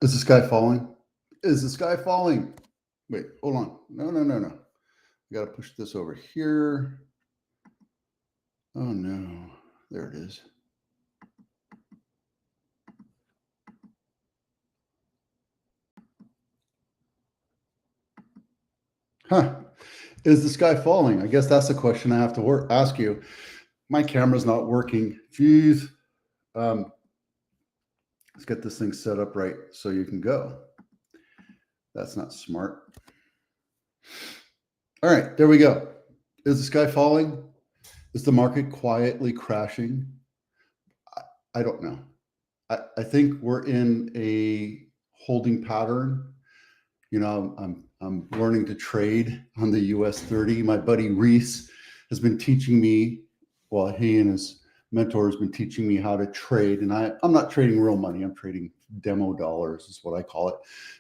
Is the sky falling? Is the sky falling? Wait, hold on. No. I got to push this over here. Oh no. There it is. Huh. Is the sky falling? I guess that's the question I have to ask you. My camera's not working. Jeez. Let's get this thing set up right so you can go. That's not smart. All right, there we go. Is the sky falling? Is the market quietly crashing? I don't know. I think we're in a holding pattern. You know, I'm learning to trade on the US 30. My buddy Reese has been teaching me, well, he and his mentor has been teaching me how to trade. And I'm not trading real money. I'm trading demo dollars is what I call it.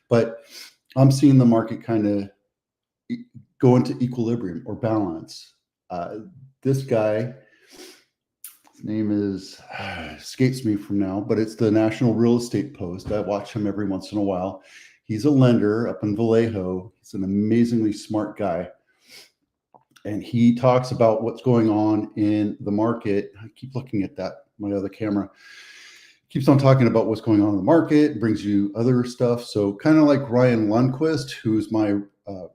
But I'm seeing the market kind of go into equilibrium or balance. This guy, his name is, escapes me from now, but it's the National Real Estate Post. I watch him every once in a while. He's a lender up in Vallejo. He's an amazingly smart guy. And he talks about what's going on in the market. I keep looking at that, my other camera. Keeps on talking about what's going on in the market, brings you other stuff. So kind of like Ryan Lundquist, who's my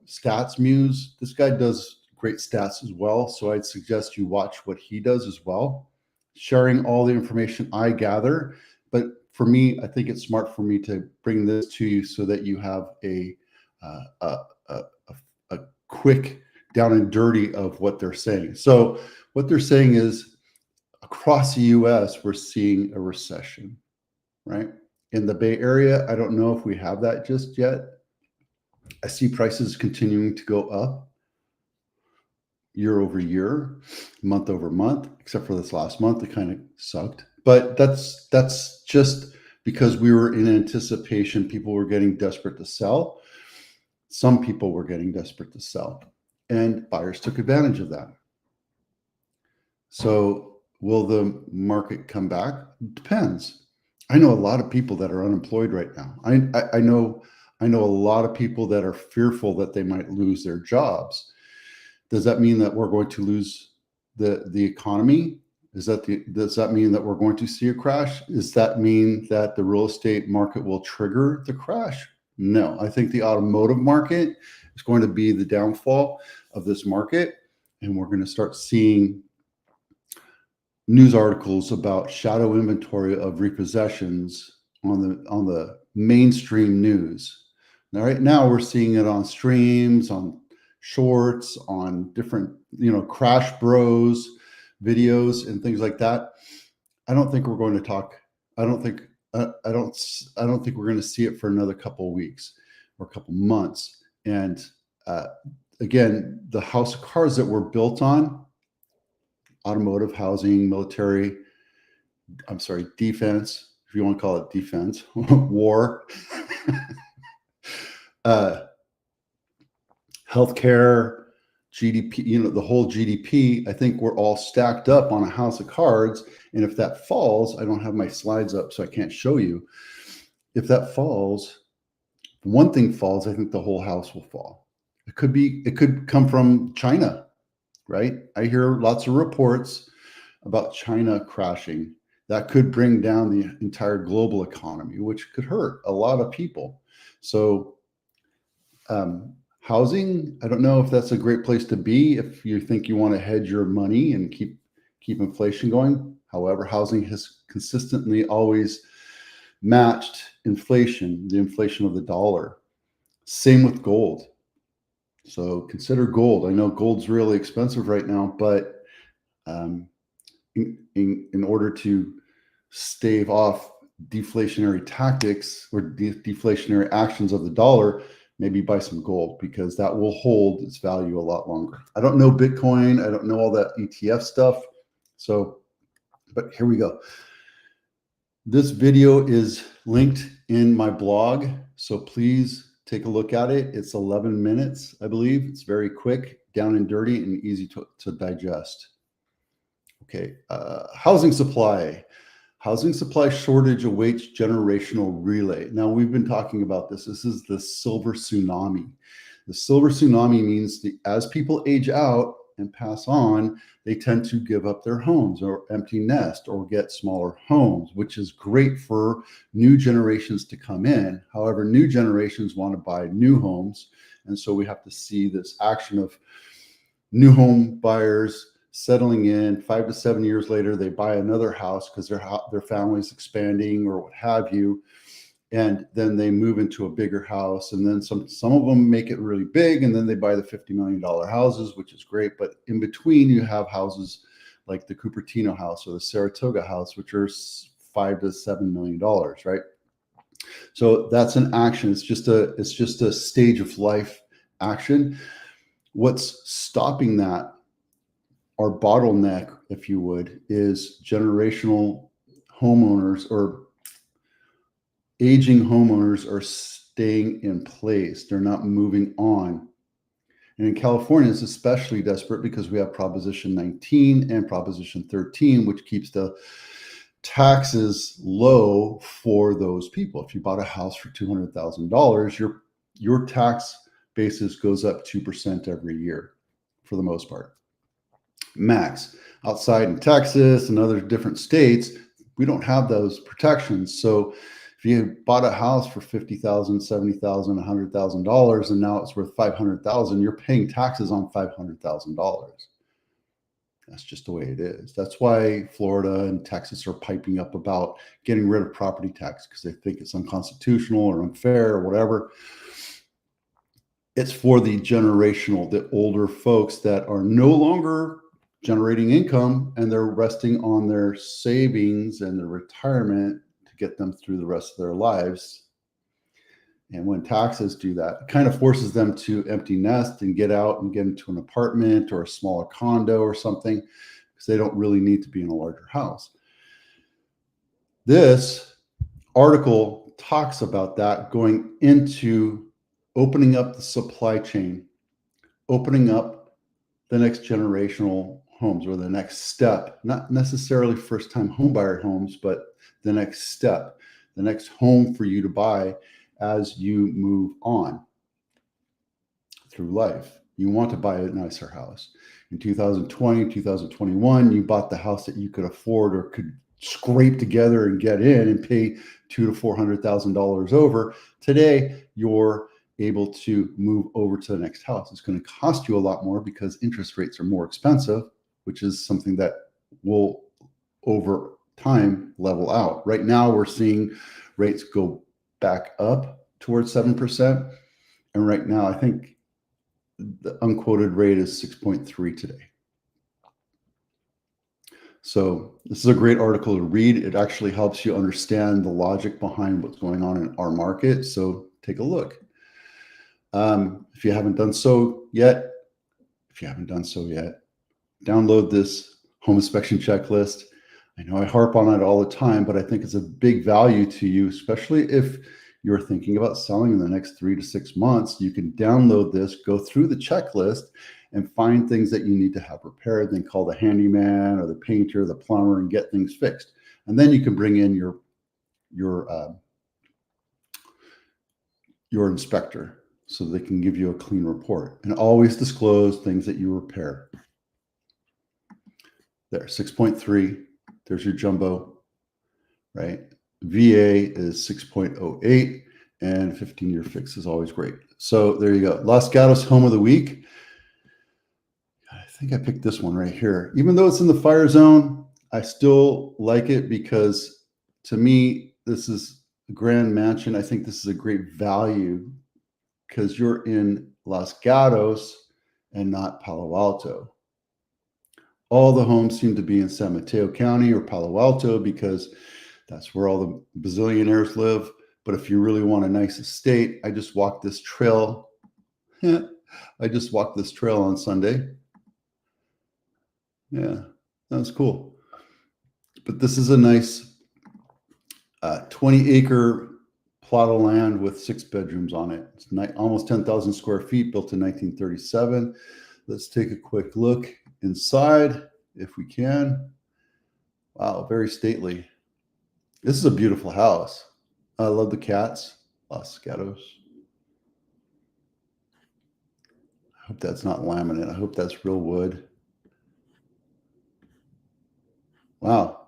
stats muse. This guy does great stats as well. So I'd suggest you watch what he does as well, sharing all the information I gather. But for me, I think it's smart for me to bring this to you so that you have a quick down and dirty of what they're saying. So what they're saying is across the US, we're seeing a recession, right? In the Bay Area, I don't know if we have that just yet. I see prices continuing to go up year over year, month over month, except for this last month, it kind of sucked. But that's just because we were in anticipation. People were getting desperate to sell. Some people were getting desperate to sell, and buyers took advantage of that. So will the market come back? Depends. I know a lot of people that are unemployed right now. I know a lot of people that are fearful that they might lose their jobs. Does that mean that we're going to lose the economy? Does that mean that we're going to see a crash? Does that mean that the real estate market will trigger the crash? No, I think the automotive market is going to be the downfall of this market, and we're going to start seeing news articles about shadow inventory of repossessions on the mainstream news. Now, right now, we're seeing it on streams, on shorts, on different, Crash Bros videos and things like that. I don't think we're going to talk. I don't think we're going to see it for another couple of weeks or a couple months. And again, the house of cards that were built on automotive, housing, military, defense, if you want to call it defense, war, healthcare, GDP, the whole GDP, I think we're all stacked up on a house of cards. And if that falls, I don't have my slides up, so I can't show you. If that falls, one thing falls, I think the whole house will fall. It could come from China, right? I hear lots of reports about China crashing. That could bring down the entire global economy, which could hurt a lot of people. So housing, I don't know if that's a great place to be if you think you want to hedge your money and keep inflation going. However, housing has consistently always matched inflation, the inflation of the dollar. Same with gold. So consider gold. I know gold's really expensive right now, but in order to stave off deflationary tactics or deflationary actions of the dollar, maybe buy some gold, because that will hold its value a lot longer. I don't know Bitcoin. I don't know all that ETF stuff. So, but here we go. This video is linked in my blog, so please take a look at it. It's 11 minutes, I believe. It's very quick, down and dirty, and easy to digest. Okay, housing supply. Housing supply shortage awaits generational relay. Now, we've been talking about this. This is the silver tsunami. The silver tsunami means as people age out and pass on, they tend to give up their homes or empty nest or get smaller homes, which is great for new generations to come in. However, new generations want to buy new homes. And so we have to see this action of new home buyers settling in. 5 to 7 years later, they buy another house because their family's expanding or what have you. And then they move into a bigger house, and then some of them make it really big, and then they buy the $50 million houses, which is great. But in between, you have houses like the Cupertino house or the Saratoga house, which are $5 to $7 million, right? So that's an action. It's just a stage of life action. What's stopping that, our bottleneck, if you would, is generational homeowners or aging homeowners are staying in place. They're not moving on. And in California, it's especially desperate because we have Proposition 19 and Proposition 13, which keeps the taxes low for those people. If you bought a house for $200,000, your tax basis goes up 2% every year for the most part. Max. Outside in Texas and other different states, we don't have those protections. So if you bought a house for $50,000, $70,000, $100,000, and now it's worth $500,000, you're paying taxes on $500,000. That's just the way it is. That's why Florida and Texas are piping up about getting rid of property tax, because they think it's unconstitutional or unfair or whatever. It's for the older folks that are no longer generating income, and they're resting on their savings and their retirement to get them through the rest of their lives. And when taxes do that, it kind of forces them to empty nest and get out and get into an apartment or a smaller condo or something, because they don't really need to be in a larger house. This article talks about that, going into opening up the supply chain, opening up the next generational homes, or the next step, not necessarily first-time homebuyer homes, but the next step, the next home for you to buy as you move on through life. You want to buy a nicer house. In 2020, 2021, you bought the house that you could afford or could scrape together and get in and pay $200,000 to $400,000 over. Today, you're able to move over to the next house. It's going to cost you a lot more because interest rates are more expensive, which is something that will over time level out. Right now, we're seeing rates go back up towards 7%. And right now, I think the unquoted rate is 6.3 today. So this is a great article to read. It actually helps you understand the logic behind what's going on in our market. So take a look. If you haven't done so yet, download this home inspection checklist. I know I harp on it all the time, but I think it's a big value to you, especially if you're thinking about selling in the next 3 to 6 months. You can download this, go through the checklist, and find things that you need to have repaired, then call the handyman or the painter, the plumber, and get things fixed. And then you can bring in your inspector so they can give you a clean report, and always disclose things that you repair. There, 6.3, there's your jumbo, right? VA is 6.08, and 15-year fix is always great. So there you go. Los Gatos Home of the Week. I think I picked this one right here. Even though it's in the fire zone, I still like it because, to me, this is a grand mansion. I think this is a great value because you're in Los Gatos and not Palo Alto. All the homes seem to be in San Mateo County or Palo Alto because that's where all the bazillionaires live. But if you really want a nice estate, I just walked this trail. I just walked this trail on Sunday. Yeah, that was cool. But this is a nice 20-acre plot of land with 6 bedrooms on it. It's almost 10,000 square feet, built in 1937. Let's take a quick look inside if we can. Wow, very stately. This is a beautiful house. I love the cats. Los Gatos. I hope that's not laminate. I hope that's real wood. Wow.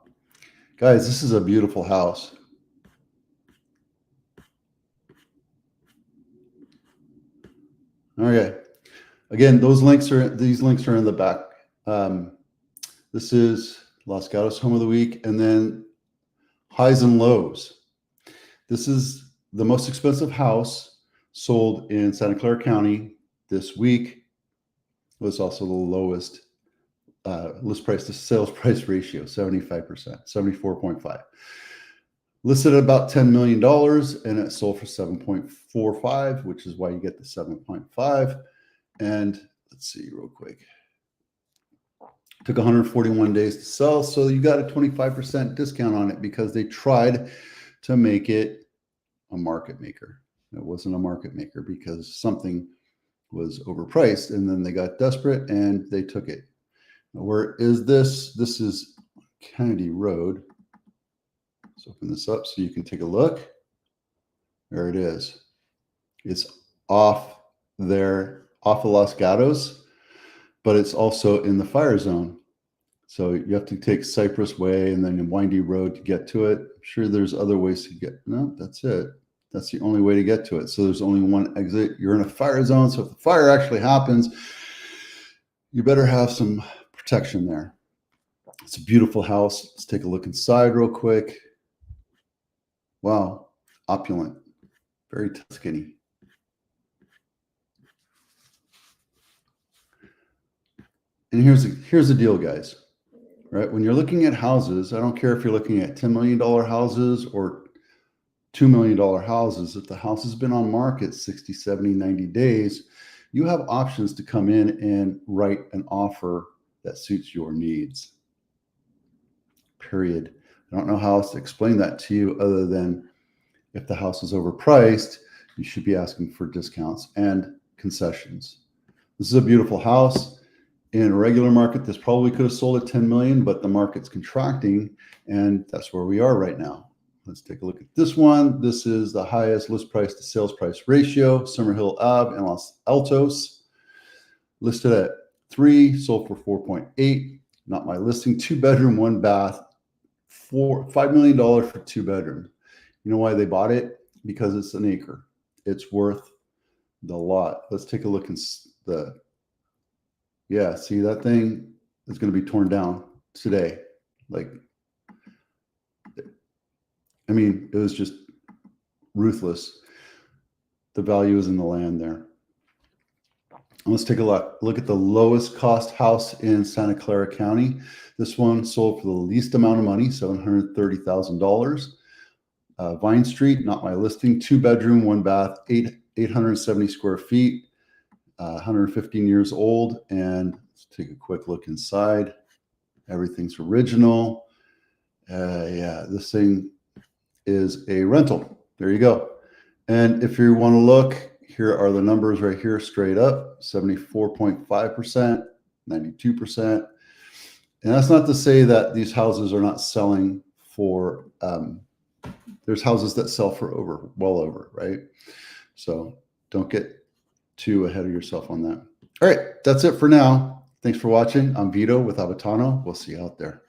Guys, this is a beautiful house. Okay. Again, these links are in the back. This is Los Gatos Home of the Week, and then highs and lows. This is the most expensive house sold in Santa Clara County this week. It was also the lowest list price to sales price ratio, 75%, 74.5. Listed at about $10 million, and it sold for 7.45, which is why you get the 7.5. And let's see real quick. Took 141 days to sell, so you got a 25% discount on it because they tried to make it a market maker. It wasn't a market maker because something was overpriced, and then they got desperate and they took it. Now, where is this? This is Kennedy Road. Let's open this up so you can take a look. There it is. It's off there, off of Los Gatos, but it's also in the fire zone. So you have to take Cypress Way and then a windy road to get to it. I'm sure there's other ways to get, no, that's it. That's the only way to get to it. So there's only one exit. You're in a fire zone. So if the fire actually happens, you better have some protection there. It's a beautiful house. Let's take a look inside real quick. Wow, opulent, very Tuscany. And here's the deal, guys. Right? When you're looking at houses, I don't care if you're looking at $10 million houses or $2 million houses. If the house has been on market 60, 70, 90 days, you have options to come in and write an offer that suits your needs. Period. I don't know how else to explain that to you other than if the house is overpriced, you should be asking for discounts and concessions. This is a beautiful house. In a regular market, this probably could have sold at 10 million, but the market's contracting, and that's where we are right now. Let's take a look at this one. This is the highest list price to sales price ratio, Summerhill Ave in Los Altos. Listed at 3, sold for 4.8. Not my listing. 2-bedroom, 1 bath, $5 million for 2-bedroom. You know why they bought it? Because it's an acre. It's worth the lot. Let's take a look in the. Yeah, see, that thing is going to be torn down today. Like, I mean, it was just ruthless. The value is in the land there. And let's take a look at the lowest cost house in Santa Clara County. This one sold for the least amount of money, $730,000. Vine Street, not my listing, 2-bedroom, 1 bath, 870 square feet. 115 years old, and let's take a quick look inside. Everything's original. Yeah, this thing is a rental. There you go. And if you want to look, here are the numbers right here, straight up, 74.5%, 92%. And that's not to say that these houses are not selling for, there's houses that sell for well over, right? So don't get too ahead of yourself on that. All right, that's it for now. Thanks for watching. I'm Vito with Abitano. We'll see you out there.